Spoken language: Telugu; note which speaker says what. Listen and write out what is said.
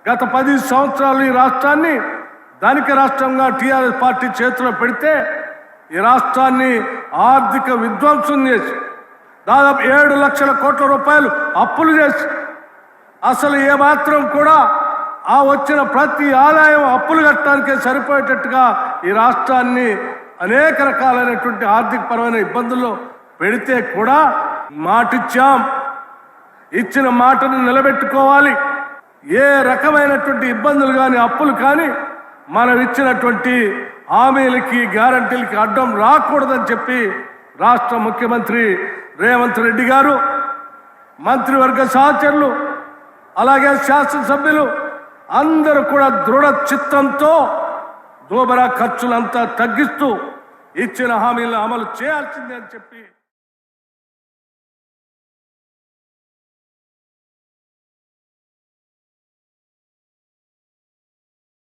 Speaker 1: గత 10 సంవత్సరాలు ఈ రాష్ట్రాన్ని ధనిక రాష్ట్రంగా టీఆర్ఎస్ పార్టీ చేతిలో పెడితే ఈ రాష్ట్రాన్ని ఆర్థిక విధ్వంసం చేసి దాదాపు 7 లక్షల కోట్ల రూపాయలు అప్పులు చేసి అసలు ఏమాత్రం కూడా ఆ వచ్చిన ప్రతి ఆదాయం అప్పులు కట్టడానికే సరిపోయేటట్టుగా ఈ రాష్ట్రాన్ని అనేక రకాలైనటువంటి ఆర్థికపరమైన ఇబ్బందుల్లో పెడితే కూడా మాటిచ్చాం, ఇచ్చిన మాటను నిలబెట్టుకోవాలి. ఏ రకమైనటువంటి ఇబ్బందులు కానీ అప్పులు కానీ మనం ఇచ్చినటువంటి హామీలకి గ్యారంటీలకి అడ్డం రాకూడదని చెప్పి రాష్ట్ర ముఖ్యమంత్రి రేవంత్ రెడ్డి గారు, మంత్రివర్గ సహచరులు, అలాగే శాసనసభ్యులు అందరూ కూడా దృఢ చిత్తంతో దోబరా ఖర్చులంతా తగ్గిస్తూ ఇచ్చిన హామీలను అమలు చేయాల్సిందే అని చెప్పి